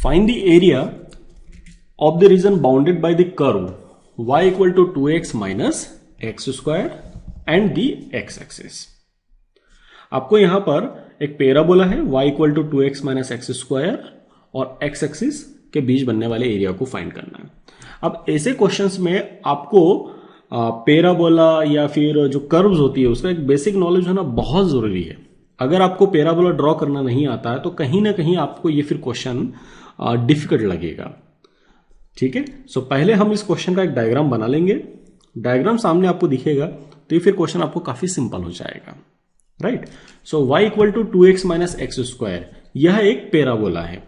Find the area of the region bounded by the curve y equal to 2x minus x square and the x-axis. आपको यहां पर एक parabola है y equal to 2x minus X square और x axis के बीच बनने वाले एरिया को फाइंड करना है. अब ऐसे क्वेश्चंस में आपको पैराबोला या फिर जो कर्व्स होती है उसका एक बेसिक नॉलेज होना बहुत जरूरी है. अगर आपको पैराबोला ड्रॉ करना नहीं आता है तो कहीं ना कहीं आपको ये फिर क्वेश्चन डिफिकल्ट लगेगा. ठीक है, सो पहले हम इस क्वेश्चन का एक डायग्राम बना लेंगे. डायग्राम सामने आपको दिखेगा तो ये फिर क्वेश्चन आपको काफी सिंपल हो जाएगा. Right, so y equal to 2x minus X square, यह एक पैराबोला है.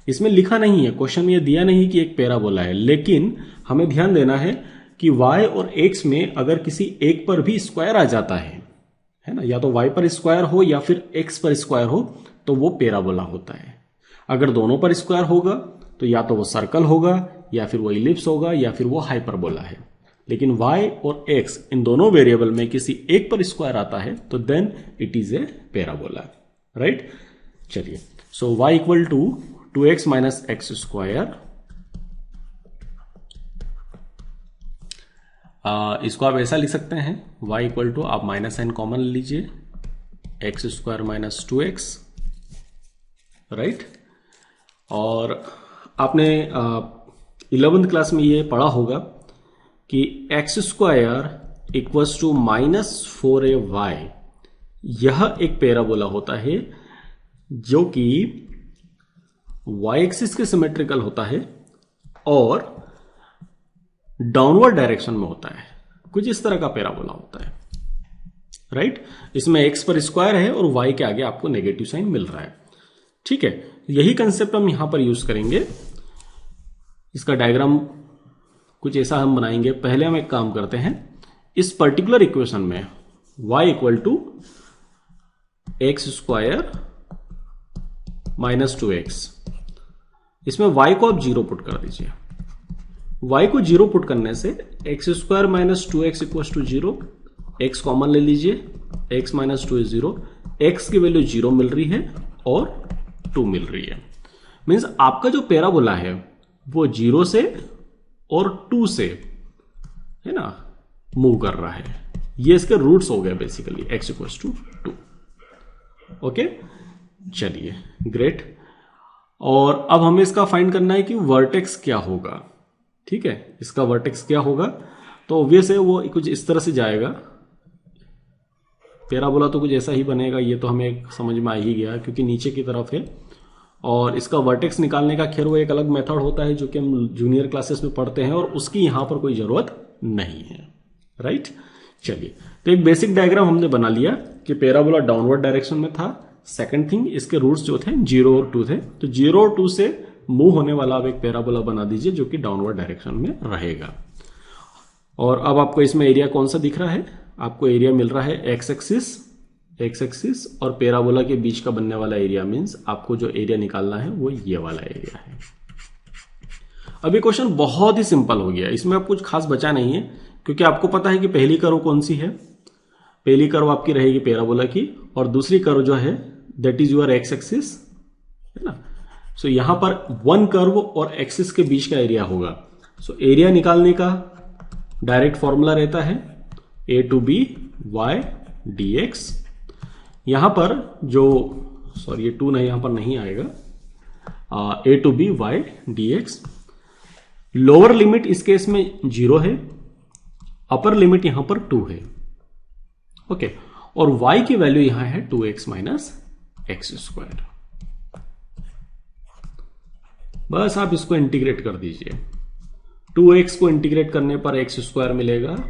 इसमें लिखा नहीं है, क्वेश्चन में यह दिया नहीं कि एक पैराबोला है, लेकिन हमें ध्यान देना है कि y और x में अगर किसी एक पर भी स्क्वायर आ जाता है ना, या तो y पर स्क्वायर हो या फिर x पर स्क्वायर हो तो वो पैराबोला होता है. अगर दोनों पर स्क्वायर होगा तो या तो वो सर्कल होगा या फिर वो इलिप्स होगा या फिर वो हाइपरबोला है. लेकिन y और x इन दोनों वेरिएबल में किसी एक पर स्क्वायर आता है तो then it is a parabola. Right, चलिए, so y equal to 2x minus X square, इसको आप ऐसा लिख सकते हैं y इक्वल टू, आप माइनस साइन कॉमन लीजिए, X square minus 2x. Right, और आपने 11th क्लास में ये पढ़ा होगा कि X square equals to minus 4ay, यह एक पैराबोला होता है जो कि y एक्सिस के सिमेट्रिकल होता है और डाउनवर्ड डायरेक्शन में होता है. कुछ इस तरह का पैराबोला होता है. राइट, इसमें x पर स्क्वायर है और y के आगे आपको नेगेटिव साइन मिल रहा है. ठीक है, यही कंसेप्ट हम यहां पर यूज करेंगे. इसका डायग्राम कुछ ऐसा हम बनाएंगे. पहले हम एक काम करते हैं, इस पर्टिकुलर इक्वेशन में y equal to X square minus 2x, इसमें y को आप जीरो पुट कर दीजिए. y को जीरो पुट करने से X square minus 2x equal to zero, x common ले लीजिए, x minus 2 is zero, x की वैल्यू जीरो मिल रही है और 2 मिल रही है. मीन्स आपका जो पैराबोला है वो जीरो से और 2 से, है ना, मूव कर रहा है. ये इसके रूट्स हो गए basically, x equals to 2. Okay, चलिए, ग्रेट. और अब हमें इसका फाइंड करना है कि वर्टेक्स क्या होगा. ठीक है, इसका वर्टेक्स क्या होगा, तो ऑब्वियस है वो कुछ इस तरह से जाएगा. पैराबोला तो कुछ ऐसा ही बनेगा, ये तो हमें समझ में आ ही गया क्योंकि नीचे की तरफ है. और इसका वर्टेक्स निकालने का खैर वो एक अलग मेथड होता है जो कि हम जूनियर क्लासेस में पढ़ते हैं और उसकी यहां पर कोई जरूरत नहीं है. राइट, चलिए, तो एक बेसिक डायग्राम हमने बना लिया कि पैराबोला डाउनवर्ड डायरेक्शन में था. सेकंड थिंग, इसके रूट्स जो थे 0 और 2 थे, तो 0 और 2 से मूव होने वाला आप एक पैराबोला बना दीजिए जो कि डाउनवर्ड डायरेक्शन में रहेगा. और अब आपको इसमें एरिया कौन सा दिख रहा है, आपको एरिया मिल रहा है एक्स एक्सिस और पैराबोला के बीच का बनने वाला एरिया. मींस आपको जो एरिया निकालना है वो ये वाला एरिया है. अब ये क्वेश्चन बहुत ही सिंपल हो गया, इसमें अब कुछ खास बचा नहीं है क्योंकि आपको पता है कि पहली कर्व कौन सी है. पहली कर्व आपकी रहेगी पैराबोला की और दूसरी कर्व जो है that is your x axis, है ना. सो यहां पर वन कर्व और एक्सिस के बीच का एरिया होगा. सो एरिया निकालने का डायरेक्ट फॉर्मूला रहता है a to B Y D X. यहां पर जो, सॉरी ये 2 नहीं, यहां पर नहीं आएगा, a to B Y D X. Lower limit इस केस में 0 है, अपर लिमिट यहां पर 2 है. ओके, और y की वैल्यू यहां है 2x माइनस एक्स स्क्वायर. बस आप इसको इंटीग्रेट कर दीजिए. 2x को इंटीग्रेट करने पर एक्स स्क्वायर मिलेगा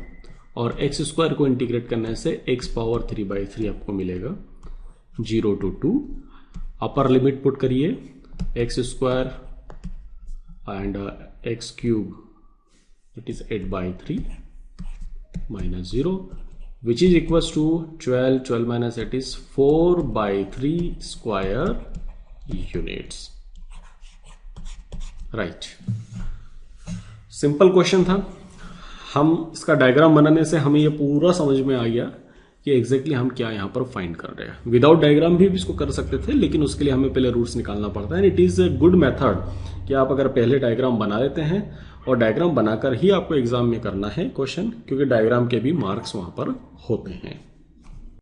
और एक्स स्क्वायर को इंटीग्रेट करने से x पावर 3/3 आपको मिलेगा. 0 to 2, अपर लिमिट पुट करिए, x square and x cube it is 8/3 minus 0 which is equals to 12 minus 8 is 4/3 square units. Right, simple question था. हम इसका डायग्राम बनाने से हमें ये पूरा समझ में आ गया कि एग्जैक्टली हम क्या यहाँ पर फाइंड कर रहे हैं। विदाउट डायग्राम भी इसको कर सकते थे, लेकिन उसके लिए हमें पहले रूट्स निकालना पड़ता है। And it is a good method कि आप अगर पहले डायग्राम बना लेते हैं और डायग्राम बनाकर ही आपको एग्जाम में करना है क्वेश्चन, क्योंकि डायग्राम के भी मार्क्स वहाँ पर होते हैं।